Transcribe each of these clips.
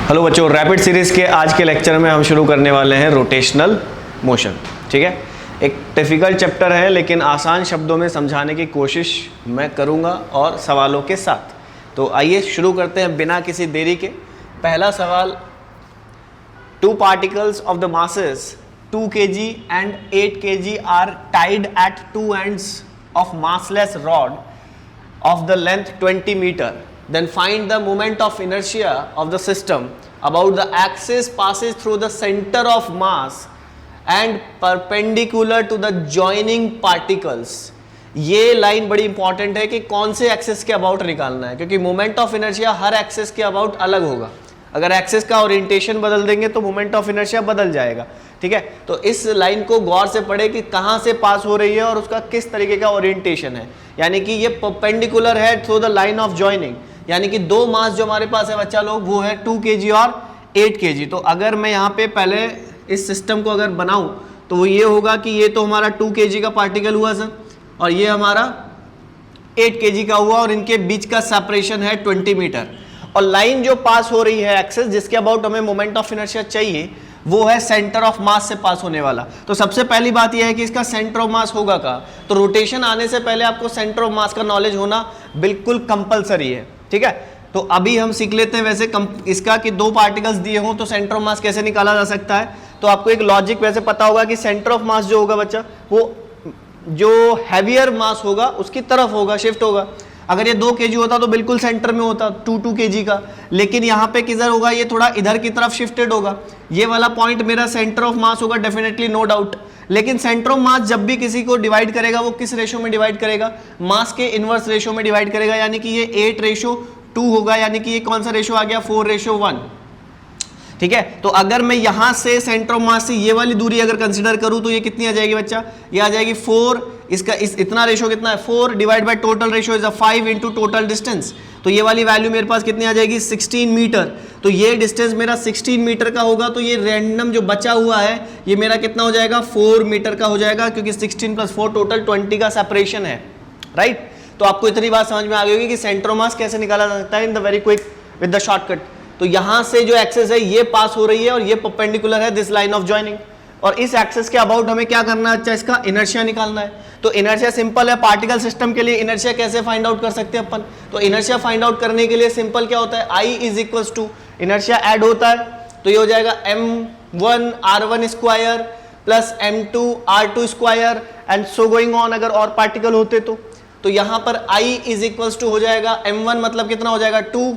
Hello बच्चों, rapid series के आज के लेक्चर में हम शुरू करने वाले हैं रोटेशनल मोशन। ठीक है, एक डिफिकल्ट चैप्टर है लेकिन आसान शब्दों में समझाने की कोशिश मैं करूंगा और सवालों के साथ। तो आइए शुरू करते हैं बिना किसी देरी के। पहला सवाल, two particles of the masses 2 kg and 8 kg are tied at two ends of massless rod of the length 20 meter. Then find the moment of inertia of the system about the axis passes through the center of mass and perpendicular to the joining particles. ये line बड़ी important है कि कौन से axis के about निकालना है, क्योंकि moment of inertia her axis के अबाउट अलग होगा। अगर एक्सिस का ओरिएंटेशन बदल देंगे तो मोमेंट ऑफ इनर्शिया बदल जाएगा। ठीक है, तो इस लाइन को गौर से पढ़े कि कहाँ से पास हो रही है और उसका किस तरीके का ओरिएंटेशन है। यानी कि ये परपेंडिकुलर है through the line of joining, यानी कि दो मास जो हमारे पास है बच्चा लोग वो है 2 kg और 8 kg। तो अगर मैं यहाँ पे पहले इस सिस्टम को अगर बनाऊं तो वो ये होगा कि ये तो हमारा 2 kg का पार्टिकल हुआ सर, और ये हमारा 8 kg का हुआ, और इनके बीच का सेपरेशन है 20 मीटर। और लाइन जो पास हो रही है एक्सिस जिसके अबाउट हमें मोमेंट ऑफ इनर्शिया चाहिए वो है सेंटर ऑफ मास से पास होने वाला। तो सबसे पहली बात यह है कि इसका सेंटर ऑफ मास होगा का, तो रोटेशन आने से पहले आपको सेंटर ऑफ मास का नॉलेज होना बिल्कुल कंपलसरी है। ठीक है, तो अभी हम सीख लेते हैं वैसे इसका कि दो पार्टिकल्स दिए हों तो सेंटर ऑफ मास कैसे निकाला जा सकता है। तो आपको एक लॉजिक वैसे पता होगा कि सेंटर ऑफ मास जो होगा बच्चा वो जो हैवियर मास होगा उसकी तरफ होगा, शिफ्ट होगा। अगर ये 2 kg होता तो बिल्कुल सेंटर में होता 2 kg का, लेकिन यहाँ पे किधर होगा, ये थोड़ा इधर की तरफ शिफ्टेड होगा। ये वाला पॉइंट मेरा सेंटर ऑफ मास होगा डेफिनेटली, नो डाउट। लेकिन सेंटर ऑफ मास जब भी किसी को डिवाइड करेगा वो किस रेशो में डिवाइड करेगा, मास के इनवर्स रेशो में डिवाइड करेगा। यानी कि ये 8:2 होगा, यानी कि ये कौन सा रेशो आ गया, 4:1। ठीक है, तो अगर मैं यहां से सेंटर ऑफ मास से ये वाली दूरी अगर कंसीडर करूं तो ये कितनी आ जाएगी बच्चा, ये आ जाएगी 4। इसका इतना रेशो कितना है, 4 divide by total ratio is 5 into total distance. तो ये वाली वैल्यू मेरे पास कितनी आ जाएगी, 16 मीटर। तो ये डिस्टेंस मेरा 16 मीटर का होगा, तो ये रैंडम जो बचा हुआ है ये मेरा कितना हो जाएगा, 4 मीटर का हो जाएगा, क्योंकि 16 + 4 टोटल 20 का सेपरेशन है। राइट, तो आपको इतनी बात समझ में आ गई होगी कि सेंटर ऑफ मास कैसे निकाला जा सकता है in the very quick with the shortcut. तो यहां से जो एक्सिस है ये पास हो रही है और ये परपेंडिकुलर है दिस लाइन ऑफ जॉइनिंग, और इस एक्सिस के अबाउट हमें क्या करना है, अच्छा इसका इनर्शिया निकालना है। तो इनर्शिया सिंपल है, पार्टिकल सिस्टम के लिए इनर्शिया कैसे फाइंड आउट कर सकते हैं अपन। तो इनर्शिया फाइंड आउट करने के लिए सिंपल क्या होता है, I = इनर्शिया ऐड होता है तो ये हो जाएगा m1 r1 square plus m2 r2 square and so going on, अगर और पार्टिकल होते तो यहां पर I = हो जाएगा m1 मतलब कितना हो जाएगा 2,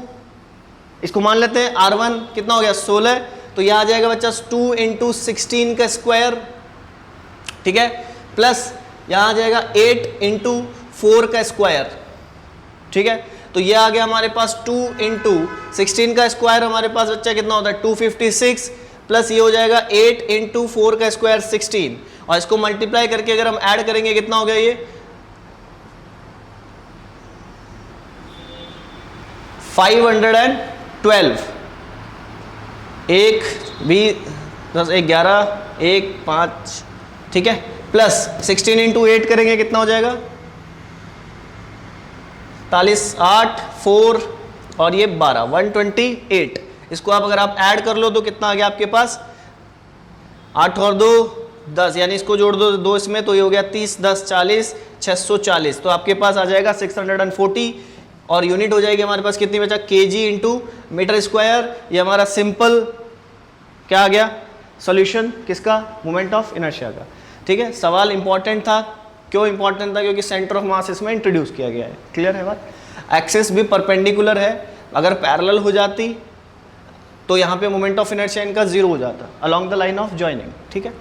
इसको मान लेते हैं, r1 कितना हो गया 16, तो यह आ जाएगा बच्चा 2 × 16 का स्क्वायर। ठीक है, प्लस यहां आ जाएगा 8 × 4 का स्क्वायर। ठीक है, तो यह आ गया हमारे पास 2 × 16 का स्क्वायर, हमारे पास बच्चा कितना होता है 256, प्लस ये हो जाएगा 8 × 4 का स्क्वायर 16, और इसको मल्टीप्लाई करके अगर हम ऐड करेंगे कितना हो गया, ये 512। 1 20 10 11 1 5, ठीक है, प्लस 16 × 8 करेंगे कितना हो जाएगा 43, 8 4 और ये 12, 128। इसको आप अगर आप ऐड कर लो तो कितना आ गया आपके पास, 8 और 2 10, यानी इसको जोड़ दो 2 इसमें, तो ये हो गया 30 10 40, 640। तो आपके पास आ जाएगा 640, और यूनिट हो जाएगी हमारे पास कितनी बचा, kg × मीटर स्क्वायर। ये हमारा सिंपल क्या आ गया सॉल्यूशन किसका, मोमेंट ऑफ इनर्शिया का। ठीक है, सवाल इंपॉर्टेंट था, क्यों इंपॉर्टेंट था, क्योंकि सेंटर ऑफ मास इसमें इंट्रोड्यूस किया गया है। क्लियर है बात, एक्सिस भी परपेंडिकुलर है, अगर पैरेलल हो जाती तो यहाँ पे मोमेंट ऑफ इनर्शिया इनका 0 हो जाता along the line of joining. ठीक है,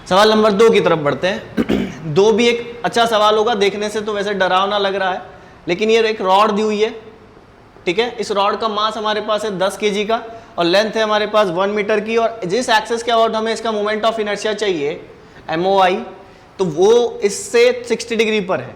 सवाल नंबर 2 की तरफ बढ़ते हैं। 2 भी एक अच्छा सवाल होगा, देखने से तो वैसे डरावना लग रहा है, लेकिन ये एक रॉड दी हुई है। ठीक है, इस रॉड का मास हमारे पास है 10 kg का, और लेंथ है हमारे पास 1 मीटर की, और जिस एक्सिस के अबाउट हमें इसका मोमेंट ऑफ इनर्शिया चाहिए MOI, तो वो इससे 60 डिग्री पर है।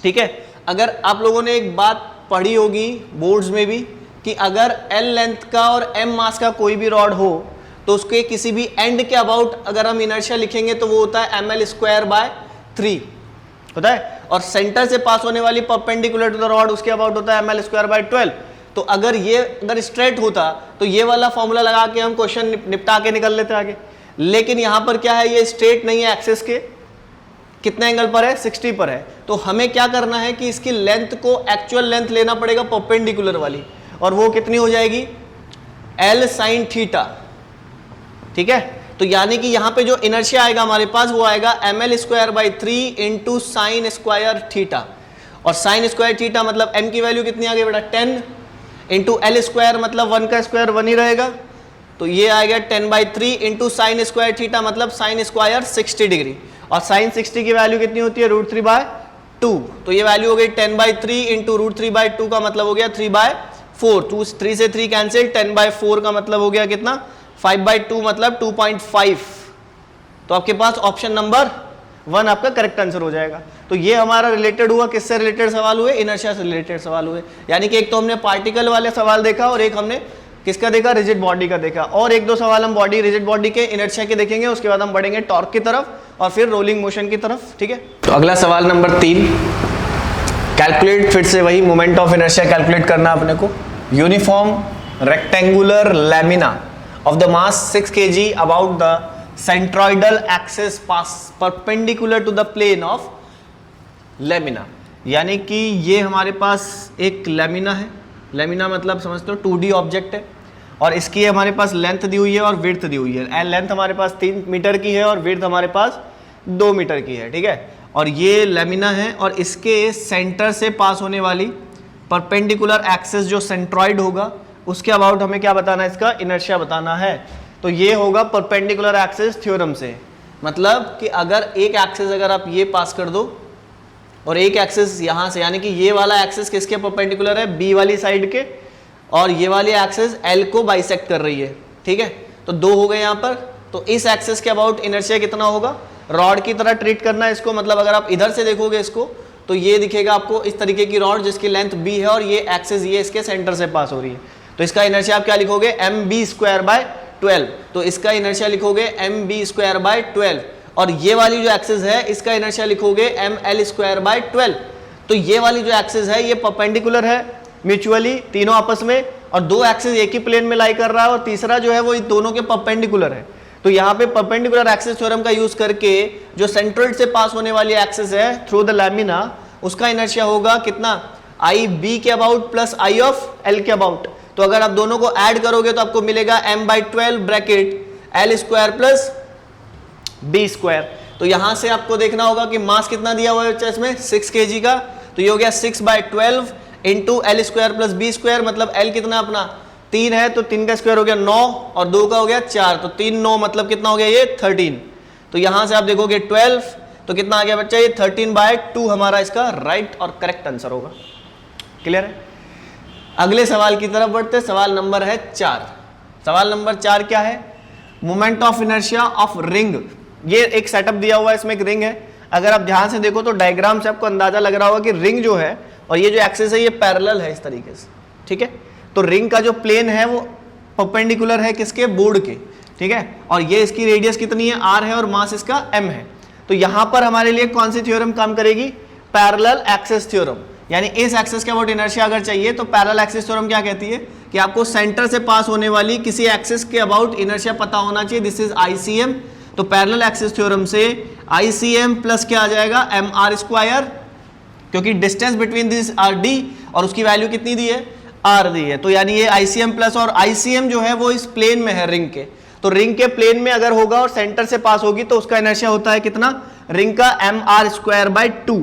ठीक है, अगर आप लोगों ने एक बात पढ़ी होगी बोर्ड्स में भी कि अगर L लेंथ का और M मास का कोई भी रॉड हो तो उसके किसी भी एंड के अबाउट अगर हम इनर्शिया लिखेंगे तो वो होता है ml²/3 होता है, और सेंटर से पास होने वाली परपेंडिकुलर टू द रॉड उसके अबाउट होता है ml²/12। तो अगर स्ट्रेट होता तो ये वाला फॉर्मूला लगा के हम क्वेश्चन निपटा के निकल लेते आगे, लेकिन यहां पर क्या है, ये स्ट्रेट नहीं है, एक्सिस के कितने एंगल पर है, 60 पर है। तो हमें क्या करना है कि इसकी लेंथ को एक्चुअल लेंथ लेना पड़ेगा परपेंडिकुलर वाली, और वो कितनी हो जाएगी, L sin थीटा, ठीक है। तो यानी कि यहां पे जो इनर्शिया आएगा हमारे पास वो आएगा ml²/3 into sine square theta, और साइन स्क्वायर थीटा मतलब m की वैल्यू कितनी आ गई बेटा 10 इंटू एल स्क्वायर मतलब 1 का स्क्वायर 1 ही रहेगा, तो ये आएगा 10/3 इंटू साइन स्क्वायर थीटा मतलब साइन स्क्वायर 60 डिग्री, और साइन 60 की वैल्यू कितनी होती है √3/2, तो ये वैल्यू हो गई 10/3 इंटू √3/2 का मतलब हो गया 3/4, 3 से 3 कैंसिल, 10/4 का मतलब हो गया कितना 5/2 मतलब 2.5, तो आपके पास ऑप्शन नंबर 1 आपका करेक्ट आंसर हो जाएगा। तो ये हमारा रिलेटेड हुआ, किससे रिलेटेड सवाल हुए, इनर्शिया से रिलेटेड सवाल हुए, यानी कि एक तो हमने पार्टिकल वाले सवाल देखा और एक हमने किसका देखा, रिजिड बॉडी का देखा, और एक दो सवाल हम बॉडी रिजिड बॉडी के इनर्शिया के देखेंगे, उसके बाद हम बढ़ेंगे टॉर्क की तरफ और फिर रोलिंग मोशन की तरफ, ठीक है। तो अगला सवाल नंबर 3, कैलकुलेट, फिर से वही मोमेंट ऑफ इनर्शिया कैलकुलेट करना अपने को। Uniform rectangular lamina of the mass 6 kg about the centroidal axis pass perpendicular to the plane of lamina, यानी कि ये हमारे पास एक लैमिना है, लैमिना मतलब समझते हो 2D ऑब्जेक्ट है, और इसकी हमारे पास लेंथ दी हुई है और विड्थ दी हुई है। लेंथ हमारे पास 3 मीटर की है और विड्थ हमारे पास 2 मीटर की है, ठीक है। और ये लैमिना है और इसके सेंटर से पास होने वाली परपेंडिकुलर एक्सिस जो सेंट्रॉइड होगा उसके अबाउट हमें क्या बताना है, इसका इनर्शिया बताना है। तो ये होगा परपेंडिकुलर एक्सिस थ्योरम से, मतलब कि अगर एक एक्सिस अगर आप ये पास कर दो और एक एक्सिस यहाँ से, यानी कि ये वाला एक्सिस किसके परपेंडिकुलर है, बी वाली साइड के, और ये वाली एक्सिस एल को बाइसेक्ट कर रही है, ठीक है। तो 2 हो गए यहाँ पर, तो इस एक्सिस के अबाउट इनर्शिया कितना होगा, रॉड की तरह ट्रीट करना है इसको, मतलब अगर आप इधर से देखोगे इसको तो ये दिखेगा आपको इस तरीके की रॉड जिसकी लेंथ b है और ये एक्सिस ये इसके सेंटर से पास हो रही है, तो इसका इनर्शिया आप क्या लिखोगे, mb²/12, तो इसका इनर्शिया लिखोगे mb²/12, और ये वाली जो एक्सिस है इसका इनर्शिया लिखोगे ml²/12। तो ये वाली जो एक्सिस है ये परपेंडिकुलर है म्यूचुअली तीनों आपस में, और 2 एक्सिस एक ही प्लेन में लाई कर रहा है और तीसरा जो है वो इन दोनों के परपेंडिकुलर है। तो यहाँ पे परपेंडिकुलर एक्सिस थ्योरम का यूज करके जो सेंट्रोइड से पास होने वाली एक्सिस है थ्रू द लैमिना, उसका इनर्शिया होगा कितना, आई बी के about plus I of L के अबाउट। तो अगर आप दोनों को ऐड करोगे तो आपको मिलेगा m/12 bracket l² plus b²। तो यहां से आपको देखना होगा कि मास कितना दिया हुआ है इसमें 6 kg का, तो ये हो गया 6/12 इंटू l² प्लस b², मतलब l कितना अपना 3 है, तो 3 का स्क्वायर हो गया 9 और 2 का हो गया 4, तो 3 9 मतलब कितना हो गया ये 13। तो यहां से आप देखोगे 12, तो कितना आ गया बच्चा, ये 13/2 हमारा इसका राइट और करेक्ट आंसर होगा। क्लियर है। अगले सवाल की तरफ बढ़ते, सवाल नंबर है 4। सवाल नंबर 4 क्या है, moment of inertia of ring. ये एक सेटअप दिया हुआ है, इसमें एक रिंग है, अगर आप ध्यान से देखो तो डायग्राम से आपको अंदाजा लग रहा होगा कि रिंग जो है और ये जो एक्सिस है ये पैरेलल है इस तरीके से, ठीक है। तो रिंग का जो प्लेन है वो परपेंडिकुलर है किसके, बोर्ड के, ठीक है, और ये इसकी रेडियस कितनी है r है और मास इसका m है। तो यहां पर हमारे लिए कौन सी थ्योरम काम करेगी, पैरेलल एक्सिस थ्योरम, यानी इस एक्सिस के अबाउट इनर्शिया अगर चाहिए तो पैरेलल एक्सिस थ्योरम क्या कहती है कि आपको सेंटर से पास होने वाली किसी एक्सिस के अबाउट इनर्शिया पता होना चाहिए, दिस इज ICM। तो पैरेलल एक्सिस थ्योरम से ICM प्लस क्या आ जाएगा, mr², क्योंकि distance between this R d और उसकी वैल्यू कितनी दी है, r दी है, तो यानी ये ICM प्लस, और ICM जो है वो इस प्लेन में है रिंग के, तो रिंग के प्लेन में अगर होगा और सेंटर से पास होगी तो उसका इनर्शिया होता है कितना, रिंग का mr²/2।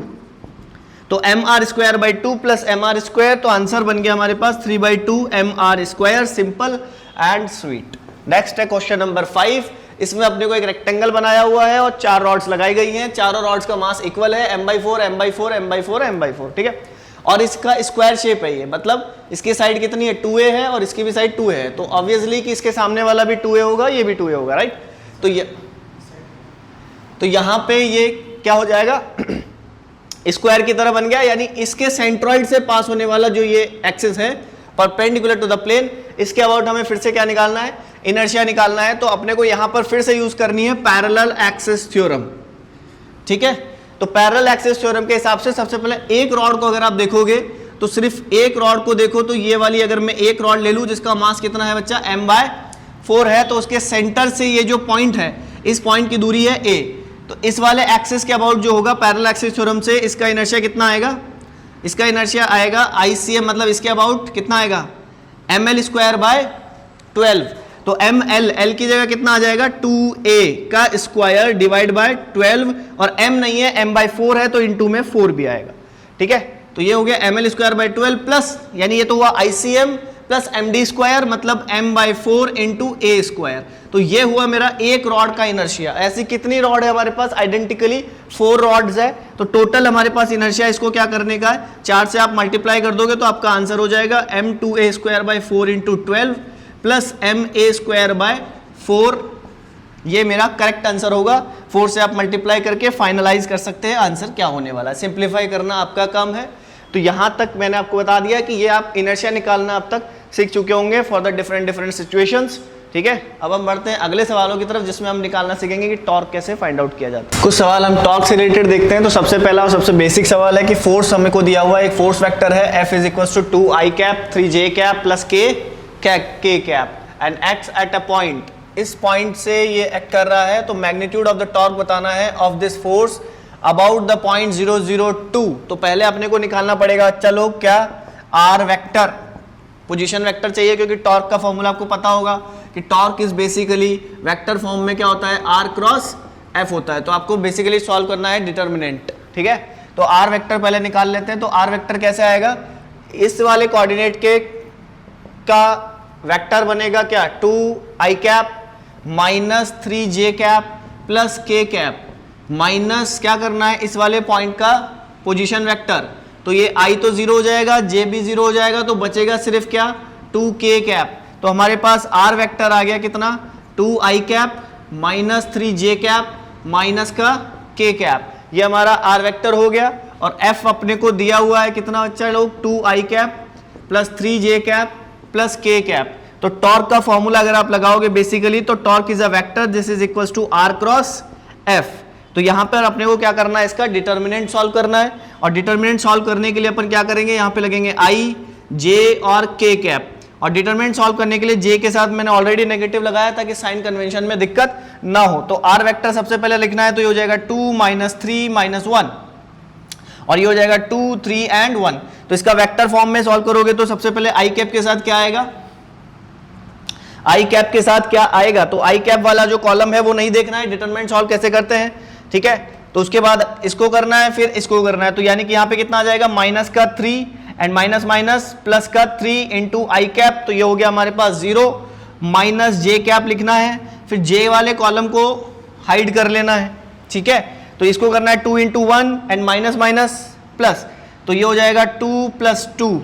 तो mr²/2 प्लस mr², तो आंसर बन गया हमारे पास 3/2 mr², simple and sweet. Next है क्वेश्चन नंबर 5। इसमें अपने को एक रेक्टेंगल बनाया हुआ है और 4 रॉड्स लगाई गई हैं, चारों रॉड्स का मास इक्वल है m/4 m/4 m/4 m/4, ठीक है, और इसका स्क्वायर शेप है ये, मतलब इसकी साइड कितनी है 2a है और इसकी भी साइड 2a है, तो ऑब्वियसली कि इसके सामने वाला भी 2a होगा, ये भी 2a होगा, राइट। तो यहां पे ये क्या हो जाएगा, स्क्वायर की तरह बन गया, यानी इसके सेंट्रॉइड से पास होने वाला जो ये एक्सिस है परपेंडिकुलर टू द प्लेन, इसके अबाउट हमें फिर से क्या निकालना है, इनर्शिया निकालना है। तो अपने को यहां पर फिर से यूज करनी है पैरेलल एक्सिस थ्योरम, ठीक है। तो पैरेलल एक्सिस थ्योरम के हिसाब से सबसे पहले एक रॉड को अगर आप देखोगे तो सिर्फ एक रॉड को देखो तो ये वाली अगर मैं एक रॉड ले लूं जिसका मास कितना है बच्चा m/4 है, तो उसके सेंटर से ये जो पॉइंट है इस पॉइंट की दूरी है a, तो इस वाले एक्सिस के अबाउट जो होगा पैरेलल एक्सिस थ्योरम से इसका इनर्शिया कितना आएगा, इसका इनर्शिया आएगा ICM, मतलब इसके अबाउट कितना आएगा ml²/12, तो ml की जगह कितना आ जाएगा 2a का स्क्वायर डिवाइड बाय 12, और m नहीं है m/4 है तो इनटू में 4 भी आएगा, ठीक है। तो ये हो गया ml²/12 प्लस, यानी ये तो हुआ ICM प्लस md² मतलब m/4 इंटू a², तो ये हुआ मेरा एक रॉड का इनर्शिया। ऐसी कितनी रॉड है हमारे पास, आइडेंटिकली 4 रॉड्स है, तो टोटल हमारे पास इनर्शिया इसको क्या करने का है, 4 से आप मल्टीप्लाई कर दोगे तो आपका आंसर हो जाएगा m2a²/4 इंटू 12 प्लस ma²/4, ये मेरा करेक्ट आंसर होगा। 4 से आप मल्टीप्लाई करके फाइनलाइज कर सकते हैं आंसर क्या होने वाला है, सिंप्लीफाई करना आपका काम है। तो यहां तक मैंने आपको बता दिया कि ये आप इनर्शिया निकालना अब तक सीख चुके होंगे फॉर द डिफरेंट सिचुएशंस, ठीक है। अब हम बढ़ते हैं अगले सवालों की तरफ जिसमें हम निकालना सीखेंगे कि टॉर्क कैसे फाइंड आउट किया जाता है। कुछ सवाल हम टॉर्क से रिलेटेड देखते हैं। तो सबसे पहला और सबसे बेसिक सवाल है कि फोर्स हमें को दिया हुआ है, एक फोर्स वेक्टर है F = 2i cap 3j cap plus k cap and act at a point, इस पॉइंट से ये एक्ट कर रहा है, तो मैग्नीट्यूड ऑफ द टॉर्क बताना है of this force about the point 002। तो पहले अपने को निकालना पड़ेगा अच्छा लोग क्या, आर वेक्टर, पोजीशन वेक्टर चाहिए, क्योंकि टॉर्क का फॉर्मूला आपको पता होगा कि torque is basically vector form में क्या होता है, r क्रॉस f होता है। तो आपको बेसिकली सॉल्व करना है डिटर्मिनेंट, ठीक है। तो r वेक्टर पहले निकाल लेते हैं। तो r वेक्टर कैसे आएगा, इस वाले कोऑर्डिनेट के का वेक्टर बनेगा क्या, 2i cap minus 3j cap plus k cap minus क्या करना है इस वाले पॉइंट का पोजीशन वेक्टर, तो ये i तो 0 हो जाएगा, j भी 0 हो जाएगा, तो बचेगा सिर्फ क्या 2k कैप। तो हमारे पास r वेक्टर आ गया कितना, 2i cap minus 3j cap minus का k कैप, ये हमारा r वेक्टर हो गया। और f अपने को दिया हुआ है कितना बच्चा लोग, 2i cap plus 3j cap plus k cap. तो टॉर्क का फॉर्मूला अगर आप लगाओगे बेसिकली, तो torque is a vector this is equals to r cross f। तो यहां पर अपने को क्या करना है, इसका डिटर्मिनेंट सॉल्व करना है, और डिटर्मिनेंट सॉल्व करने के लिए अपन क्या करेंगे, यहाँ पे लगेंगे i, j और k कैप, और डिटर्मिनेंट सॉल्व करने के लिए j के साथ मैंने ऑलरेडी नेगेटिव लगाया ताकि साइन कन्वेंशन में दिक्कत ना हो। तो r वेक्टर सबसे पहले लिखना है, तो ये हो जाएगा 2 माइनस 3 माइनस 1, और ये हो जाएगा 2 3 एंड 1। तो इसका वेक्टर फॉर्म में सॉल्व करोगे तो सबसे पहले i कैप के साथ क्या आएगा, i कैप के साथ क्या आएगा, तो i कैप वाला जो कॉलम है वो नहीं देखना है, डिटरमिनेंट सॉल्व कैसे करते हैं, ठीक है। तो उसके बाद इसको करना है, फिर इसको करना है, तो यानी कि यहाँ पे कितना आ जाएगा, माइनस का 3 एंड माइनस माइनस प्लस का 3 इंटू आई कैप, तो ये हो गया हमारे पास 0 माइनस जे कैप लिखना है, फिर जे वाले कॉलम को हाइड कर लेना है, ठीक है। तो इसको करना है 2 into 1 and minus minus plus, तो ये हो जाएगा 2 प्लस 2,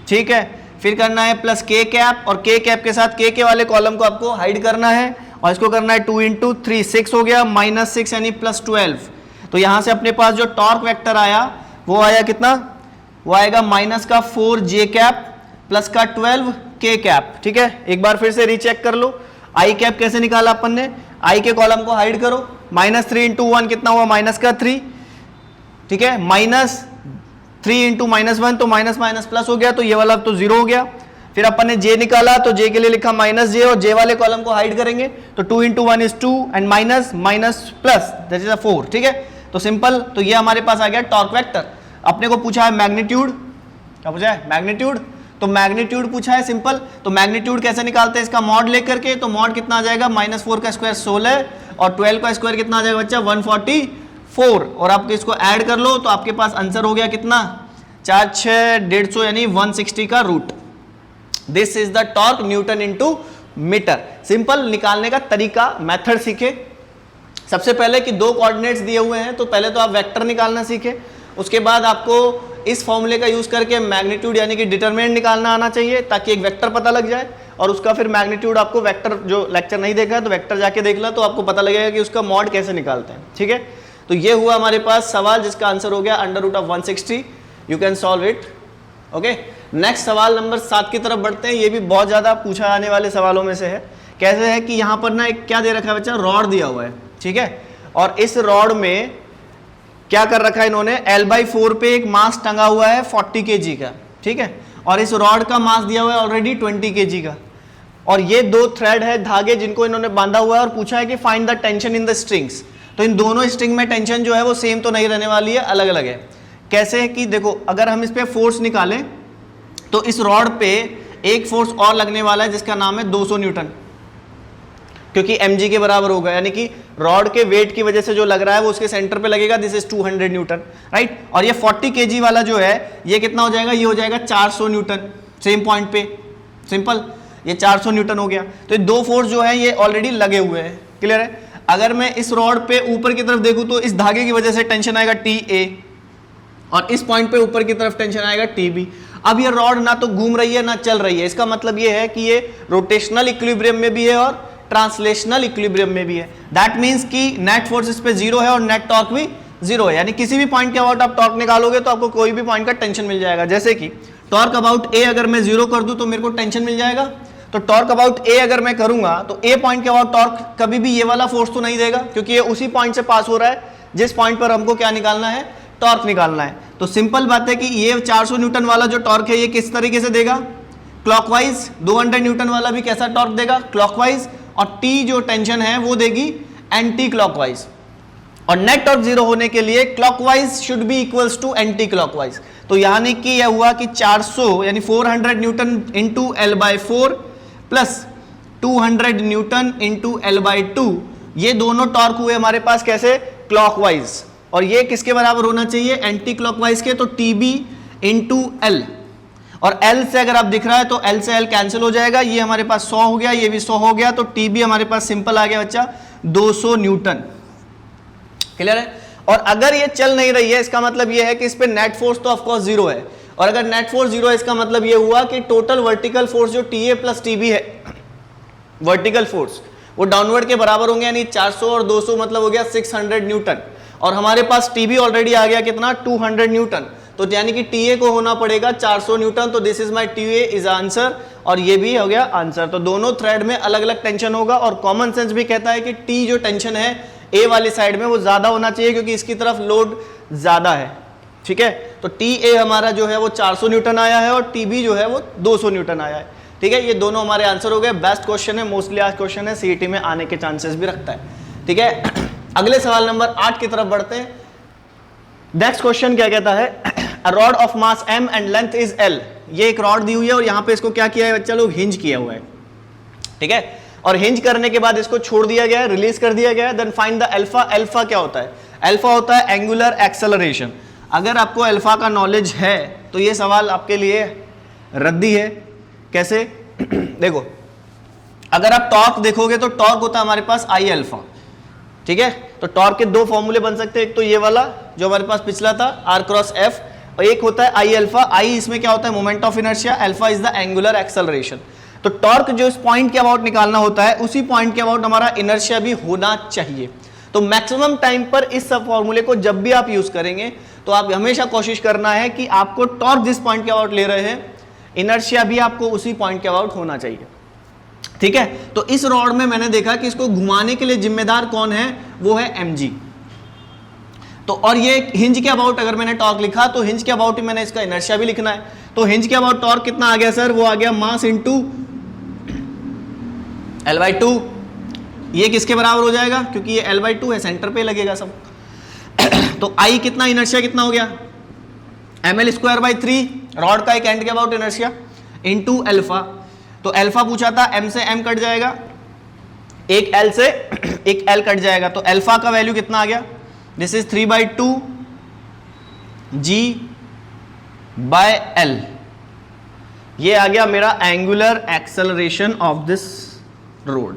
ठीक है। फिर करना है प्लस के कैप, और के कैप के साथ के वाले कॉलम को आपको हाइड करना है, और इसको करना है 2 इंटू 3 6 हो गया, माइनस 6 यानी प्लस 12। तो यहां से अपने पास जो टॉर्क वेक्टर आया वो आया कितना, वो आएगा माइनस का 4 जे कैप प्लस का 12 के कैप, ठीक है। एक बार फिर से रीचेक कर लो, आई कैप कैसे निकाला अपन ने, आई के कॉलम को हाइड करो, माइनस 3 इंटू 1 कितना हुआ, माइनस का 3, ठीक है, माइनस 3 इंटू माइनस 1 तो माइनस माइनस प्लस हो गया, तो ये वाला तो 0 हो गया। फिर अपन ने जे निकाला, तो जे के लिए लिखा माइनस जे, और जे वाले कॉलम को हाइड करेंगे, तो 2 into 1 is 2 and minus minus plus that is 4, ठीक है। तो सिंपल, तो ये हमारे पास आ गया टॉर्क वेक्टर। अपने को पूछा है मैग्नीट्यूड, क्या पूछा है, मैग्नीट्यूड, तो मैग्नीट्यूड पूछा है सिंपल। तो मैग्नीट्यूड कैसे निकालते हैं, इसका मॉड लेकर के, तो मॉड कितना आ जाएगा, -4 का स्क्वायर 16 और 12 का स्क्वायर कितना आ जाएगा बच्चा 144, और आप इसको ऐड कर लो तो आपके पास आंसर हो गया कितना 4 6 150 यानी 160 का root. This is the torque newton into metre. Simple निकालने का तरीका, मेथड सीखे। सबसे पहले कि दो कोऑर्डिनेट्स दिए हुए हैं, तो पहले तो आप वेक्टर निकालना सीखे, उसके बाद आपको इस फॉर्मूले का यूज करके मैग्नीट्यूड यानी कि डिटरमिनेंट निकालना आना चाहिए, ताकि एक वेक्टर पता लग जाए, और उसका फिर मैग्नीट्यूड आपको वेक्टर, जो लेक्चर नहीं देखा है तो वेक्टर जाके देख लो, तो आपको पता लगेगा कि उसका मॉड कैसे निकालते हैं, ठीक है। तो ये हुआ हमारे पास सवाल जिसका आंसर हो गया √160। You can solve it, okay. Next सवाल नंबर 7 की तरफ बढ़ते हैं। ये भी बहुत ज़्यादा पूछा जाने वाले सवालों में से है। कैसे है कि यहाँ पर ना एक क्या दे रखा है बच्चा, रॉड दिया हुआ है, ठीक है, और इस रॉड में क्या कर रखा है इन्होंने, L/4 पे एक मास टंगा हुआ है 40 kg का, ठीक है, और इस रॉड का मास दिया हुआ है ऑलरेडी 20 kg का, और ये दो थ्रेड है, धागे जिनको इन्होंने बांधा हुआ है, और पूछा है कि find the tension in the strings. तो इन दोनों स्ट्रिंग में टेंशन जो है वो सेम तो नहीं रहने वाली है, अलग अलग है। कैसे है कि देखो, अगर हम इस पे फोर्स निकालें तो इस रॉड पे एक फोर्स और लगने वाला है जिसका नाम है 200 न्यूटन, क्योंकि mg के बराबर होगा, यानी कि रॉड के वेट की वजह से जो लग रहा है वो उसके सेंटर पे लगेगा, दिस इज 200 न्यूटन, राइट। और ये 40 kg वाला जो है ये कितना हो जाएगा, ये हो जाएगा 400 न्यूटन, सेम पॉइंट पे, सिंपल, ये 400 न्यूटन हो गया। तो ये दो फोर्स जो है ये ऑलरेडी लगे हुए हैं, क्लियर है। अगर मैं इस रॉड पे ऊपर की तरफ देखूं तो इस धागे की वजह से टेंशन आएगा TA, और इस पॉइंट पे ऊपर की तरफ टेंशन आएगा TB। अब ये रॉड ना तो घूम रही है ना चल रही है, इसका मतलब ये है कि ये रोटेशनल इक्विलिब्रियम में भी है और ट्रांसलेशनल इक्विलिब्रियम में भी है। दैट मींस कि नेट फोर्स इस पे 0 है और नेट टॉर्क भी 0 है, यानी किसी भी पॉइंट के अबाउट आप टॉर्क निकालोगे तो आपको कोई भी पॉइंट का टेंशन मिल जाएगा। जैसे कि टॉर्क अबाउट A अगर मैं 0 कर दूं तो मेरे को टेंशन मिल जाएगा, तो टॉर्क अबाउट A अगर मैं करूंगा तो A पॉइंट के अबाउट टॉर्क कभी भी ये वाला फोर्स तो नहीं देगा, क्योंकि ये उसी पॉइंट से पास हो रहा है जिस पॉइंट पर हमको क्या निकालना है, टॉर्क निकालना है। तो सिंपल बात है कि ये 400 न्यूटन वाला जो टॉर्क है ये किस तरीके से देगा, क्लॉकवाइज। 200 न्यूटन वाला भी कैसा टॉर्क देगा, क्लॉकवाइज, और T जो टेंशन है वो देगी एंटी क्लॉकवाइज। और नेट टॉर्क 0 होने के लिए clockwise should be equals to anti clockwise. तो यानी कि यह हुआ कि 400 यानी 400 newton into L/4 plus 200 newton into L/2, ये दोनों टॉर्क हुए हमारे पास कैसे, क्लॉकवाइज, और ये किसके बराबर होना चाहिए, एंटी क्लॉकवाइज के, तो TB इंटू L, और L से अगर आप दिख रहा है तो L से L कैंसिल हो जाएगा, ये हमारे पास 100 हो गया, ये भी 100 हो गया, तो TB हमारे पास सिंपल आ गया बच्चा 200 न्यूटन, क्लियर है। और अगर ये चल नहीं रही है इसका मतलब ये है कि इस पे नेट फोर्स तो ऑफकोर्स 0 है, और अगर नेट फोर्स 0 है इसका मतलब ये हुआ कि टोटल वर्टिकल फोर्स जो TA प्लस TB है, वर्टिकल फोर्स वो डाउनवर्ड के बराबर होंगे, यानी 400 और 200 मतलब हो गया 600 न्यूटन, और हमारे पास TB ऑलरेडी आ गया कितना, 200 न्यूटन, तो यानी कि TA को होना पड़ेगा 400 न्यूटन। तो this is my TA is answer, और ये भी हो गया आंसर। तो दोनों थ्रेड में अलग अलग टेंशन होगा, और कॉमन सेंस भी कहता है कि T जो टेंशन है A वाली साइड में वो ज्यादा होना चाहिए, क्योंकि इसकी तरफ लोड ज्यादा है, ठीक है। तो TA हमारा जो है वो 400 न्यूटन आया है, और TB जो है वो 200 न्यूटन आया है, ठीक है। ये दोनों हमारे आंसर हो गए। बेस्ट क्वेश्चन है, मोस्टली आज क्वेश्चन है, CET में आने के चांसेस भी रखता है, ठीक है। अगले सवाल नंबर 8 की तरफ बढ़ते हैं। नेक्स्ट क्वेश्चन क्या कहता है, a rod of mass M and length is L। ये एक रॉड दी हुई है और यहाँ पे इसको क्या किया है बच्चा लोग, हिंज किया हुआ है, ठीक है। और हिंज करने के बाद इसको छोड़ दिया गया है, रिलीज कर दिया गया है। Then find the alpha. Alpha क्या होता है, अल्फा होता है एंगुलर एक्सेलरेशन। अगर आपको अल्फा का नॉलेज है तो ये सवाल आपके लिए रद्दी है। कैसे देखो, अगर आप टॉर्क देखोगे तो टॉर्क होता है हमारे पास I अल्फा, ठीक है। तो टॉर्क के दो फॉर्मूले बन सकते हैं, एक तो ये वाला जो हमारे पास पिछला था R×F, और एक होता है I अल्फा। I इसमें क्या होता है, moment of inertia, alpha is the angular acceleration. तो टॉर्क जो इस पॉइंट के अबाउट निकालना होता है, उसी पॉइंट के अबाउट हमारा इनर्शिया भी होना चाहिए। तो मैक्सिमम टाइम पर इस सब फॉर्मूले को जब भी आप यूज करेंगे तो आप हमेशा कोशिश करना है कि आपको टॉर्क जिस पॉइंट के अबाउट ले रहे हैं, इनर्शिया भी आपको उसी पॉइंट के अबाउट होना चाहिए, ठीक है। तो इस रॉड में मैंने देखा कि इसको घुमाने के लिए जिम्मेदार कौन है, वो है mg। तो और ये हिंज के अबाउट अगर मैंने टॉर्क लिखा तो हिंज के अबाउट ही मैंने इसका इनर्शिया भी लिखना है। तो हिंज के अबाउट टॉर्क कितना आ गया सर, वो आ गया मास इंटू L/2। ये किसके बराबर हो जाएगा, क्योंकि ये L/2 है, सेंटर पे लगेगा सब। तो I कितना, इनर्शिया कितना हो गया, ml²/3, रॉड का एक एंड के अबाउट इनर्शिया, इंटू अल्फा। तो अल्फा पूछा था, m से m कट जाएगा, एक L से एक L कट जाएगा, तो अल्फा का वैल्यू कितना आ गया, दिस इज 3/2 G/L। ये आ गया मेरा angular acceleration of this road.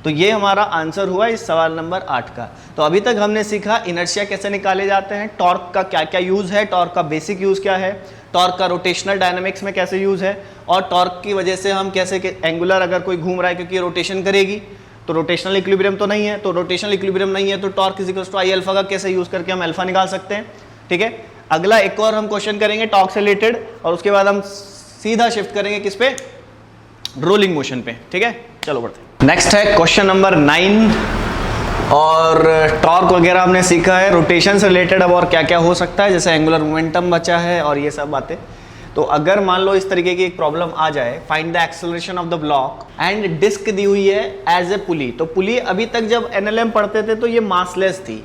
तो ये हमारा आंसर हुआ इस सवाल नंबर 8 का। तो अभी तक हमने सीखा इनर्शिया कैसे निकाले जाते हैं, टॉर्क का क्या क्या यूज है, टॉर्क का बेसिक यूज क्या है, टॉर्क का रोटेशनल डायनामिक्स में कैसे यूज है, और टॉर्क की वजह से हम कैसे एंगुलर अगर कोई घूम रहा है क्योंकि रोटेशन करेगी तो रोटेशनल इक्विलिब्रियम तो नहीं है, तो रोटेशनल इक्विलिब्रियम नहीं है तो torque is equals to I alpha का कैसे यूज करके हम अल्फा निकाल सकते हैं, ठीक है। अगला एक और हम क्वेश्चन करेंगे टॉर्क से रिलेटेड, और उसके बाद हम सीधा शिफ्ट करेंगे किस पे, रोलिंग मोशन पे, ठीक है। चलो बढ़ते हैं। नेक्स्ट है क्वेश्चन नंबर 9। और टॉर्क वगैरह हमने सीखा है। रोटेशन से रिलेटेड अब और क्या क्या हो सकता है, जैसे एंगुलर मोमेंटम बचा है और ये सब बातें। तो अगर मान लो इस तरीके की एक प्रॉब्लम आ जाए, find the acceleration of the block and disc दी हुई है एज ए पुली। तो पुली अभी तक जब एनएलएम पढ़ते थे तो ये मासलेस थी,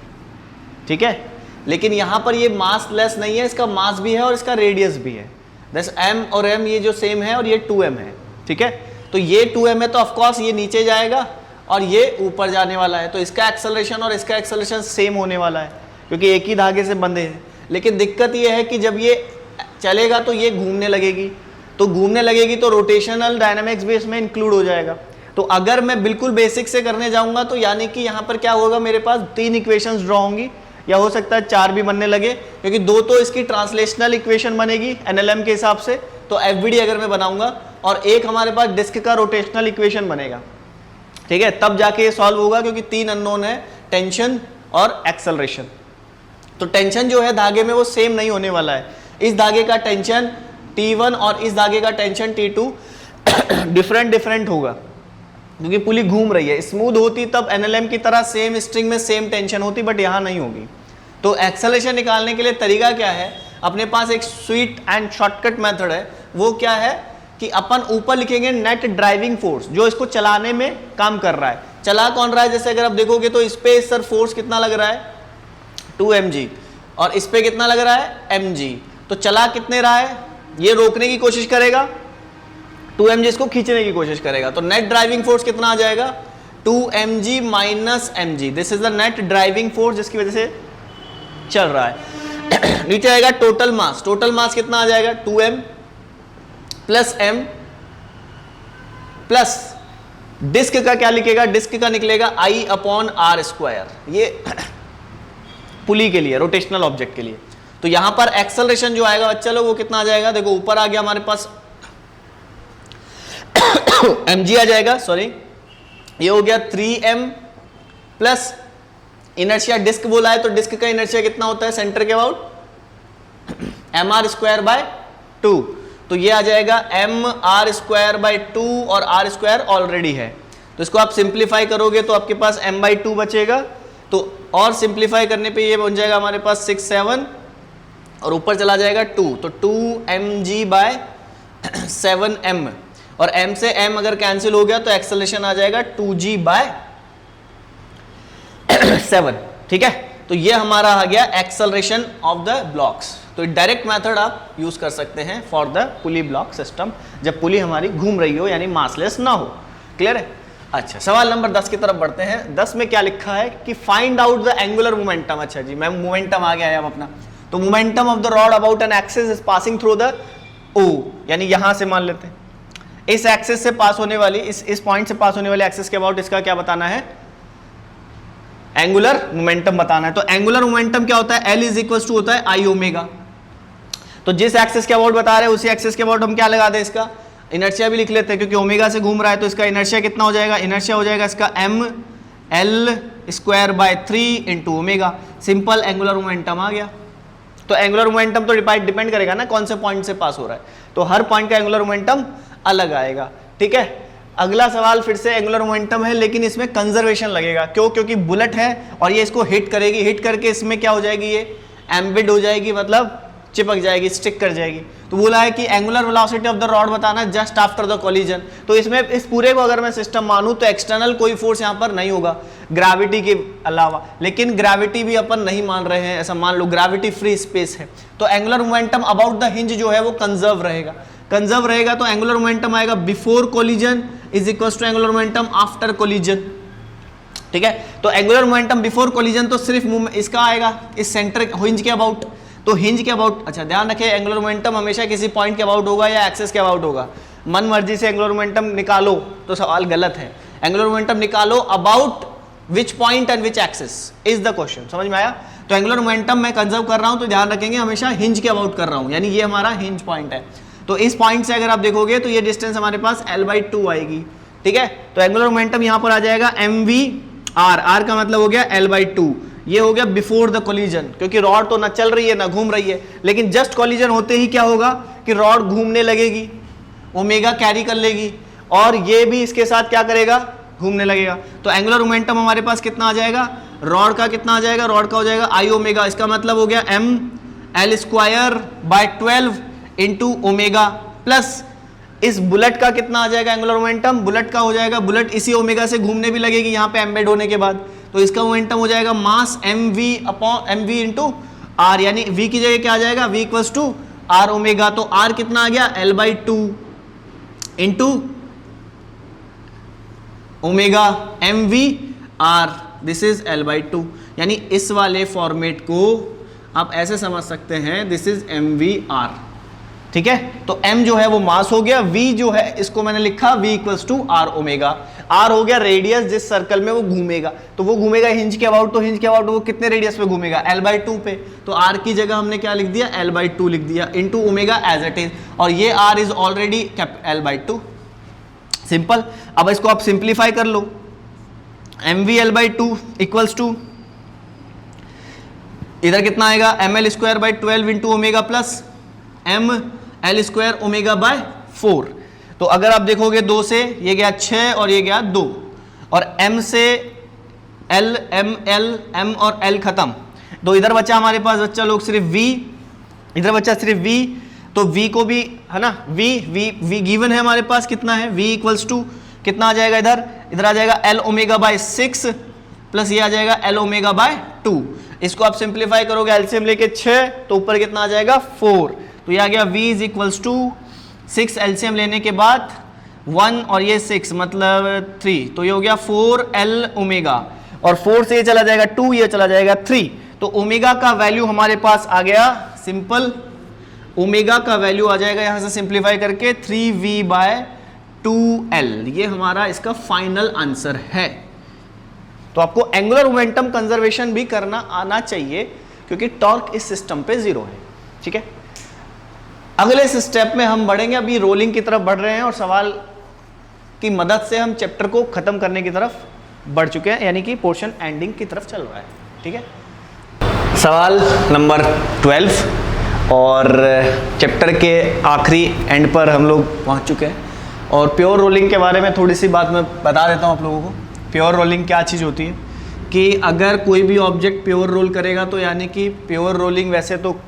ठीक है, लेकिन यहाँ पर ये मासलेस नहीं है, इसका मास भी है और इसका रेडियस भी है। दस एम और एम ये जो सेम है और ये 2m है, ठीक है। तो ये 2m है तो ऑफकोर्स ये नीचे जाएगा और ये ऊपर जाने वाला है, तो इसका एक्सेलरेशन और इसका एक्सेलरेशन सेम होने वाला है क्योंकि एक ही धागे से बंधे हैं। लेकिन दिक्कत ये है कि जब ये चलेगा तो ये घूमने लगेगी, तो घूमने लगेगी तो रोटेशनल डायनामिक्स भी इसमें इंक्लूड हो जाएगा। तो अगर मैं बिल्कुल बेसिक से करने जाऊंगा तो यानी कि यहाँ पर क्या होगा, मेरे पास 3 इक्वेशंस ड्रॉ होंगी, या हो सकता है 4 भी बनने लगे, क्योंकि 2 तो इसकी ट्रांसलेशनल इक्वेशन बनेगी एनएलएम के हिसाब से, तो एफबीडी अगर मैं बनाऊंगा, और एक हमारे पास डिस्क का रोटेशनल इक्वेशन बनेगा, ठीक है, तब जाके ये सॉल्व होगा, क्योंकि 3 अननोन है, टेंशन और एक्सेलरेशन। तो टेंशन जो है धागे में वो सेम नहीं होने वाला है। इस धागे का टेंशन T1 और इस धागे का टेंशन T2 डिफरेंट होगा, क्योंकि पुली घूम रही है। स्मूथ होती तब एनएलएम की तरह सेम स्ट्रिंग में सेम टेंशन होती, बट यहाँ नहीं होगी। तो एक्सेलरेशन निकालने के लिए तरीका क्या है, अपने पास एक स्वीट एंड शॉर्टकट मेथड है। वो क्या है कि अपन ऊपर लिखेंगे नेट ड्राइविंग फोर्स, जो इसको चलाने में काम कर रहा है। चला कौन रहा है, जैसे अगर आप देखोगे तो इस पे सर फोर्स कितना लग रहा है 2mg, और इस पे कितना लग रहा है mg। तो चला कितने रहा है, ये रोकने की कोशिश करेगा, 2mg इसको खींचने की कोशिश करेगा, तो नेट ड्राइविंग फोर्स कितना आ जाएगा 2mg minus mg। This is the net driving force जिसकी वजह से चल रहा है। नीचे आएगा टोटल मास, टोटल मास कितना आ जाएगा 2m plus m plus disc का क्या लिखेगा, डिस्क का निकलेगा I/r²। ये पुली के लिए, रोटेशनल ऑब्जेक्ट के लिए। तो यहां पर एक्सेलरेशन जो आएगा बच्चा लोग वो कितना आ जाएगा, देखो ऊपर आ गया हमारे पास mg आ जाएगा, सॉरी ये हो गया 3m प्लस इनर्शिया, डिस्क बोला है तो डिस्क का इनर्शिया कितना होता है सेंटर के अबाउट mr²/2। तो ये आ जाएगा mr²/2 और r² ऑलरेडी है, तो इसको आप सिंप्लीफाई करोगे तो आपके पास m/2 बचेगा। तो और सिंप्लीफाई करने पे ये बन जाएगा हमारे पास 6 7 और ऊपर चला जाएगा 2, तो 2mg/7m, और m से m अगर कैंसिल हो गया तो एक्सेलरेशन आ जाएगा 2g/7, ठीक है। तो ये हमारा आ गया एक्सेलरेशन ऑफ द ब्लॉक्स। तो डायरेक्ट मेथड आप यूज कर सकते हैं for the pulley block system, जब पुली हमारी घूम रही हो यानी मासलेस ना हो। क्लियर है। अच्छा, सवाल नंबर 10 की तरफ बढ़ते हैं। 10 में क्या लिखा है कि find out the angular momentum. अच्छा जी, मैं मोमेंटम आ गया है अब अपना। तो momentum of the rod about an axis is passing through the O, यानी यहां से मान लेते हैं इस एक्सिस से पास होने वाली, इस पॉइंट से पास होने वाली एक्सिस के अबाउट इसका क्या बताना है, एंगुलर मोमेंटम बताना है। तो एंगुलर मोमेंटम क्या होता है, L इज इक्वल टू होता है I ओमेगा। तो जिस एक्सिस के अबाउट बता रहे हैं उसी एक्सिस के अबाउट हम क्या लगा दें, इसका इनर्शिया भी लिख लेते हैं, क्योंकि ओमेगा से घूम रहा है तो इसका इनर्शिया कितना हो जाएगा, इनर्शिया हो जाएगा इसका mL²/3 into omega. Simple angular momentum आ गया। तो एंगुलर मोमेंटम तो डिपेंड करेगा ना कौन से पॉइंट से पास हो रहा है, तो हर पॉइंट का एंगुलर मोमेंटम अलग आएगा, ठीक है। अगला सवाल फिर से एंगुलर मोमेंटम है, लेकिन इसमें कंजर्वेशन लगेगा। क्यों, क्योंकि बुलेट है और ये इसको हिट करेगी, हिट करके इसमें क्या हो जाएगी, ये एम्बेड हो जाएगी, मतलब चिपक जाएगी, स्टिक कर जाएगी। तो बोला है कि angular velocity of the rod बताना जस्ट आफ्टर द कोलिजन। तो इसमें इस पूरे को अगर मैं सिस्टम मानूं तो एक्सटर्नल कोई फोर्स यहाँ पर नहीं होगा ग्रेविटी के अलावा, लेकिन ग्रेविटी भी अपन नहीं मान रहे हैं, ऐसा मान लो ग्रेविटी फ्री स्पेस है। तो angular momentum about the hinge जो है वो कंजर्व रहेगा, कंजर्व रहेगा। तो एंगुलर मोमेंटम आएगा before collision is equal to angular momentum after collision, ठीक है। तो एंगुलर मोमेंटम बिफोर कोलिजन तो सिर्फ इसका आएगा इस सेंटर हिंज के अबाउट, तो हिंज के अबाउट। अच्छा ध्यान रखें, एंगुलर मोमेंटम हमेशा किसी पॉइंट के अबाउट होगा या एक्सेस के अबाउट होगा। मन मर्जी से एंगुलर मोमेंटम निकालो तो सवाल गलत है। एंगुलर मोमेंटम निकालो about which point and which axis is the question, समझ में आया। तो एंगुलर मोमेंटम मैं कंजर्व कर रहा हूं तो ध्यान रखेंगे हमेशा हिंज के अबाउट कर रहा हूं, यानी ये हमारा हिंज पॉइंट है। तो इस पॉइंट से अगर आप देखोगे तो ये डिस्टेंस हमारे पास L/2 आएगी, ठीक है। तो एंगुलर मोमेंटम यहां पर आ जाएगा mv/r, r का मतलब हो गया L/2। ये हो गया बिफोर द कोलिजन, क्योंकि रॉड तो ना चल रही है ना घूम रही है, लेकिन जस्ट कोलिजन होते ही क्या होगा कि रॉड घूमने लगेगी, ओमेगा कैरी कर लेगी, और ये भी इसके साथ क्या करेगा, घूमने लगेगा। तो एंगुलर मोमेंटम हमारे पास कितना आ जाएगा, रॉड का कितना आ जाएगा, रॉड का हो जाएगा आई ओमेगा, इसका मतलब हो गया m l square by 12 into omega, plus इस बुलेट का कितना आ जाएगा एंगुलर मोमेंटम, बुलेट का हो जाएगा, बुलेट इसी ओमेगा से घूमने भी लगेगी यहाँ पे एम्बेड होने के बाद, तो इसका मोमेंटम हो जाएगा mass m v upon m v into r, यानी v की जगह क्या आ जाएगा, v equals to r omega. तो r कितना आ गया L/2 into omega m v r, this is L/2। यानी इस वाले फॉर्मेट को आप ऐसे समझ सकते हैं, this is m v r, ठीक है। तो m जो है वो मास हो गया, v जो है इसको मैंने लिखा v equals to r omega, r हो गया रेडियस जिस सर्कल में वो घूमेगा, तो वो घूमेगा हिंज के अबाउट, तो हिंज के अबाउट वो कितने रेडियस पे घूमेगा, L/2 पे, तो r की जगह हमने क्या लिख दिया, L/2 लिख दिया into omega as it is, और ये r is already L/2, simple. अब इसको आप सिंप्लीफाई कर लो, mv L/2 इक्वल्स टू इधर कितना आएगा ml square by 12 into omega plus m l square omega by 4। तो अगर आप देखोगे 2 से ये गया 6 और ये गया 2, और m से l m l m और l खत्म, तो इधर बचा हमारे पास बच्चा लोग सिर्फ v, इधर बचा सिर्फ v, तो v को भी है ना, v गिवन है हमारे पास कितना है, v इक्वल्स टू कितना आ जाएगा, इधर आ जाएगा l ओमेगा बाय 6 प्लस ये आ जाएगा l ओमेगा बाय 2। इसको आप सिंप्लीफाई करोगे एलसीएम लेके 6, तो ऊपर कितना आ जाएगा 4, तो ये आ गया v is equals to 6 LCM लेने के बाद 1 और ये 6 मतलब 3, तो ये हो गया 4l ओमेगा, और 4 से ये चला जाएगा 2, ये चला जाएगा 3, तो ओमेगा का वैल्यू हमारे पास आ गया सिंपल, ओमेगा का वैल्यू आ जाएगा यहां से सिंप्लीफाई करके 3v बाय 2l, ये हमारा इसका फाइनल आंसर है। तो आपको एंगुलर मोमेंटम कंजर्वेशन भी करना आना चाहिए, क्योंकि टॉर्क इस सिस्टम पे 0 है, ठीक है। अगले स्टेप में हम बढ़ेंगे, अभी रोलिंग की तरफ बढ़ रहे हैं और सवाल की मदद से हम चैप्टर को खत्म करने की तरफ बढ़ चुके हैं, यानी कि पोर्शन एंडिंग की तरफ चल रहा है, ठीक है। सवाल नंबर 12, और चैप्टर के आखिरी एंड पर हम लोग पहुंच चुके हैं, और प्योर रोलिंग के बारे में थोड़ी सी बात मैं बता देता हूं आप लोगों को। प्योर रोलिंग क्या चीज़ होती है कि अगर कोई भी ऑब्जेक्ट प्योर रोल करेगा, तो यानी कि प्योर रोलिंग, वैसे तो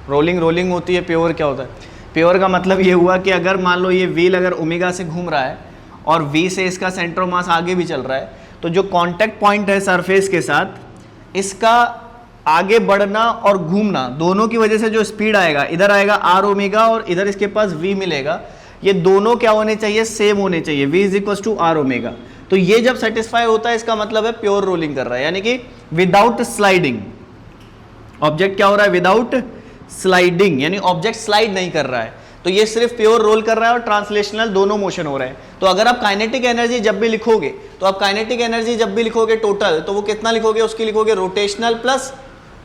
रोलिंग होती है, प्योर क्या होता है, प्योर का मतलब ये हुआ कि अगर मान लो ये व्हील अगर ओमेगा से घूम रहा है और v से इसका सेंटर ऑफ मास आगे भी चल रहा है, तो जो कांटेक्ट पॉइंट है सरफेस के साथ, इसका आगे बढ़ना और घूमना दोनों की वजह से जो स्पीड आएगा, इधर आएगा आर ओमेगा और इधर इसके पास v मिलेगा, ये दोनों क्या होने चाहिए, सेम होने चाहिए, v is equal to r omega. तो ये जब सेटिस्फाई होता है, इसका मतलब है प्योर रोलिंग कर रहा है, यानी कि विदाउट स्लाइडिंग। ऑब्जेक्ट क्या हो रहा है, विदाउट स्लाइडिंग, यानी ऑब्जेक्ट स्लाइड नहीं कर रहा है, तो ये सिर्फ प्योर रोल कर रहा है और ट्रांसलेशनल दोनों मोशन हो रहे हैं। तो अगर आप काइनेटिक एनर्जी जब भी लिखोगे, तो आप काइनेटिक एनर्जी जब भी लिखोगे टोटल, तो वो कितना लिखोगे, उसकी लिखोगे रोटेशनल प्लस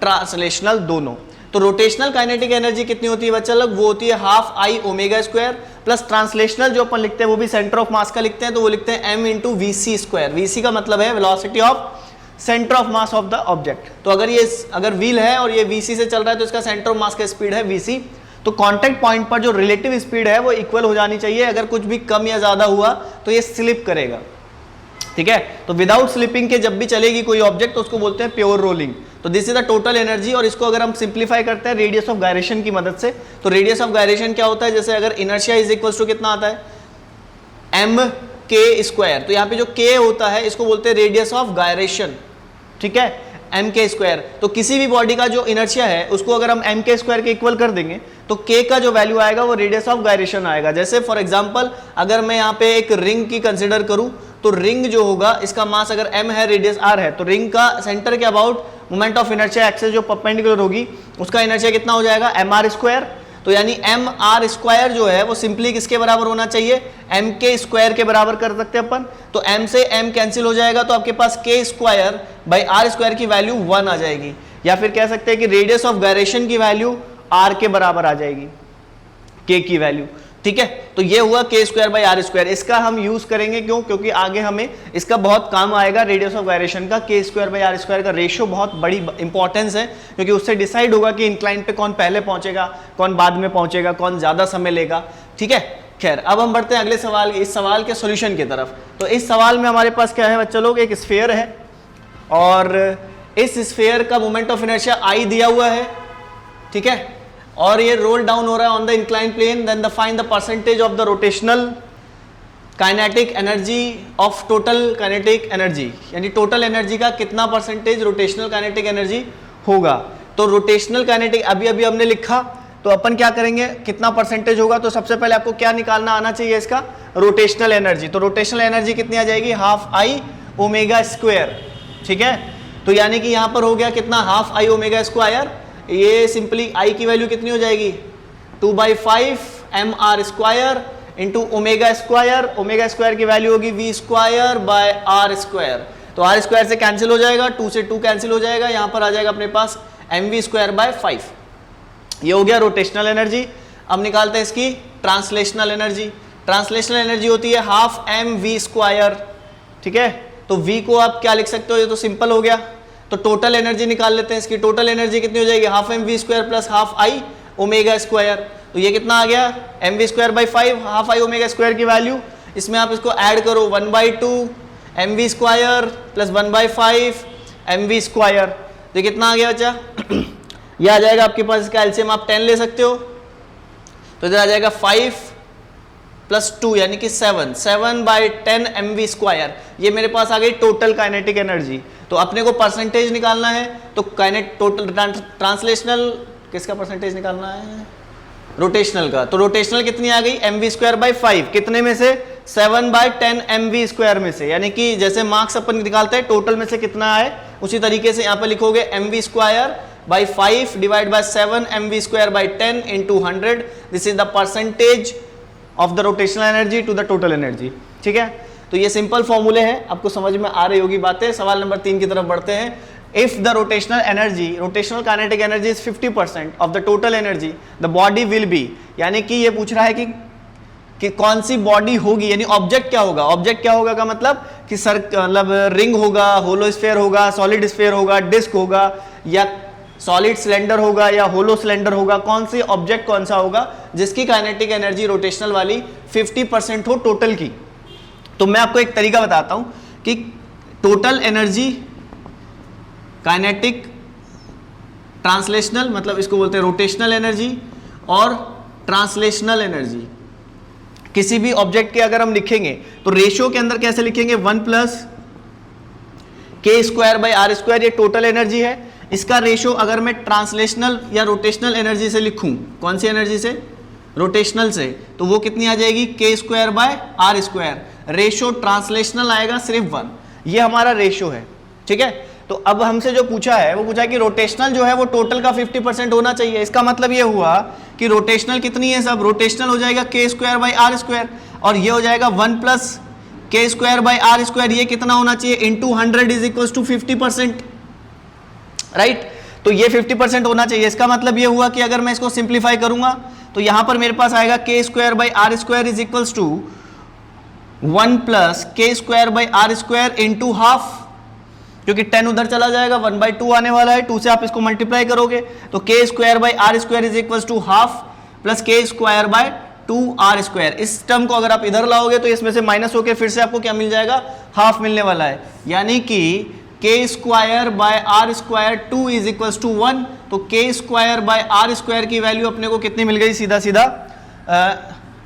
ट्रांसलेशनल दोनों। तो रोटेशनल काइनेटिक एनर्जी कितनी होती है बच्चा लोग, वो होती है half I omega square, plus translational जो अपन लिखते हैं वो भी सेंटर ऑफ मास का लिखते हैं, तो वो लिखते हैं m into v c square. V c का मतलब है velocity of centre of mass of the object. तो अगर व्हील है और ये वीसी से चल रहा है, तो इसका सेंटर ऑफ मास का स्पीड है वीसी। तो कांटेक्ट पॉइंट पर जो रिलेटिव स्पीड है वो इक्वल हो जानी चाहिए, अगर कुछ भी कम या ज्यादा हुआ तो ये स्लिप करेगा, ठीक है। तो विदाउट स्लिपिंग के जब भी चलेगी कोई ऑब्जेक्ट, तो उसको बोलते हैं प्योर रोलिंग। तो this is the total energy, और इसको अगर हम सिंप्लीफाई करते हैं रेडियस ऑफ गायरेशन की मदद से, तो रेडियस ऑफ गायरेशन क्या होता है, जैसे अगर इनर्शिया इज इक्वल टू कितना आता है, एम के स्क्वायर, तो यहाँ पे जो के होता है इसको बोलते हैं रेडियस ऑफ गायरेशन, ठीक है, एम के स्क्वायर। तो किसी भी बॉडी का जो इनर्शिया है उसको अगर हम एम के स्क्वायर के इक्वल कर देंगे, तो के का जो वैल्यू आएगा वो रेडियस ऑफ गायरेशन आएगा। जैसे फॉर एग्जांपल अगर मैं यहाँ पे एक रिंग की कंसिडर करूं, तो रिंग जो होगा इसका मास अगर m है, रेडियस r है, तो रिंग का सेंटर के about moment of inertia axis जो परपेंडिकुलर होगी, उसका इनर्शिया कितना हो जाएगा, एम आर स्क्वायर। तो यानी एम आर स्क्वायर जो है वो सिंपली किसके बराबर होना चाहिए, एम के स्क्वायर के बराबर कर सकते हैं अपन। तो एम से एम कैंसिल हो जाएगा, तो आपके पास के स्क्वायर बाई आर स्क्वायर की वैल्यू 1 आ जाएगी, या फिर कह सकते हैं कि रेडियस ऑफ गायरेशन की वैल्यू आर के बराबर आ जाएगी, के की वैल्यू, ठीक है। तो ये हुआ के स्क्वायर बाई आर स्क्वायर। इसका हम यूज करेंगे क्यों, क्योंकि आगे हमें इसका बहुत काम आएगा, रेडियस ऑफ गायरेशन का। के स्क्वायर बाई आर स्क्वायर का रेशियो बहुत बड़ी इंपॉर्टेंस है, क्योंकि उससे डिसाइड होगा कि इंक्लाइन पे कौन पहले पहुंचेगा, कौन बाद में पहुंचेगा, कौन ज्यादा समय लेगा, ठीक है। खैर अब हम बढ़ते हैं अगले सवाल, इस सवाल के सॉल्यूशन की तरफ। तो इस सवाल में हमारे पास क्या है बच्चा लोग, एक स्फीयर है और इस स्फीयर का मोमेंट ऑफ इनर्शिया I दिया हुआ है, ठीक है, और ये रोल डाउन हो रहा है on the incline plane. Then the find the percentage of the rotational kinetic energy of total kinetic energy, यानी टोटल एनर्जी का कितना परसेंटेज रोटेशनल काइनेटिक एनर्जी होगा। तो रोटेशनल काइनेटिक अभी अभी हमने लिखा, तो अपन क्या करेंगे, कितना परसेंटेज होगा। तो सबसे पहले आपको क्या निकालना आना चाहिए, इसका रोटेशनल एनर्जी। तो रोटेशनल एनर्जी कितनी आ जाएगी, हाफ आई ओमेगा स्क्वायर, ठीक है। तो यानी कि यहाँ पर हो गया कितना, हाफ आई ओमेगा स्क्वायर। ये सिंपली आई की वैल्यू कितनी हो जाएगी, 2/5 mr square into omega square. Omega square की वैल्यू होगी v square by r square. तो r स्क्वायर से कैंसिल हो जाएगा, 2 से 2 कैंसिल हो जाएगा, यहाँ पर आ जाएगा अपने पास mv स्क्वायर बाय 5। ये हो गया रोटेशनल एनर्जी। अब निकालते हैं इसकी ट्रांसलेशनल एनर्जी। ट्रांसलेशनल एनर्जी होती है हाफ एम वी स्क्वायर, ठीक है। तो v को आप क्या लिख सकते हो, ये तो सिंपल हो गया। तो टोटल एनर्जी निकाल लेते हैं। इसकी टोटल एनर्जी कितनी हो जाएगी, half m v square plus half I omega square. तो ये कितना आ गया, m v square by 5, half I omega square की वैल्यू। इसमें आप इसको ऐड करो, 1/2 m v square plus 1/5 m v square. तो कितना आ गया बच्चा, ये आ जाएगा आपके पास, इसका एलसीएम आप 10 ले सकते हो। तो इधर आ जाएगा 5 प्लस 2 यानी कि 7/10 mv स्क्वायर। ये मेरे पास आ गई टोटल काइनेटिक एनर्जी। तो अपने को परसेंटेज निकालना है, तो टोटल ट्रांसलेशनल किसका परसेंटेज निकालना है, रोटेशनल का। तो रोटेशनल कितनी आ गई, mv स्क्वायर बाई 5, कितने में से, 7/10 mv स्क्वायर में से। यानी कि जैसे मार्क्स अपन निकालते हैं टोटल में से कितना आए, उसी तरीके से यहाँ पे लिखोगे mv square by 5 divided by 7 mv square by 10 into 100. This is the percentage of the rotational energy to the total energy, ठीक है। तो ये सिंपल फॉर्मूले हैं, आपको समझ में आ रही होगी बातें। सवाल नंबर 3 की तरफ बढ़ते हैं। If the rotational energy, rotational kinetic energy is 50% of the total energy, the body will be, यानी कि ये पूछ रहा है कि कौन सी बॉडी होगी, यानी ऑब्जेक्ट क्या होगा। ऑब्जेक्ट क्या होगा का मतलब कि मतलब रिंग होगा, होलो स्फीयर होगा, सॉलिड स्फीयर होगा, डिस्क होगा, या सॉलिड सिलेंडर होगा, या होलो सिलेंडर होगा। कौन सी ऑब्जेक्ट कौन सा होगा जिसकी काइनेटिक एनर्जी रोटेशनल वाली 50% हो टोटल की। तो मैं आपको एक तरीका बताता हूं कि टोटल एनर्जी, काइनेटिक, ट्रांसलेशनल, मतलब इसको बोलते हैं रोटेशनल एनर्जी और ट्रांसलेशनल एनर्जी। किसी भी ऑब्जेक्ट के अगर हम लिखेंगे तो रेशियो के अंदर कैसे लिखेंगे, 1 plus k square by r square, ये टोटल एनर्जी है। इसका रेशियो अगर मैं ट्रांसलेशनल या रोटेशनल एनर्जी से लिखूं, कौन सी एनर्जी से, रोटेशनल से, तो वो कितनी आ जाएगी, k square by r square. Ratio translational आएगा सिर्फ 1, ये हमारा रेशियो है, ठीक है। तो अब हमसे जो पूछा है वो पूछा है कि रोटेशनल जो है वो टोटल का 50% होना चाहिए। इसका मतलब ये हुआ कि रोटेशनल कितनी है, सब रोटेशनल हो जाएगा के स्क्वायर बाई आर स्क्वायर, और ये हो जाएगा 1 plus k square by r square. ये कितना होना चाहिए, into 100 is equal to 50%, right. तो ये 50% होना चाहिए। इसका मतलब ये हुआ कि अगर मैं इसको सिंप्लीफाई करूंगा तो यहां पर मेरे पास आएगा k square by r square is equals to 1 plus k square by r square into half, क्योंकि 10 उधर चला जाएगा, 1/2 आने वाला है, 2 से आप इसको मल्टीप्लाई करोगे तो k square by r square is equals to half plus k square by 2r square. इस टर्म को अगर आप इधर लाओगे तो इसमें से माइनस होकर फिर से आपको क्या मिल जाएगा, हाफ मिलने वाला है। यानी कि k square by r square 2 is equals to 1। तो k square by r square की वैल्यू अपने को कितनी मिल गई, सीधा सीधा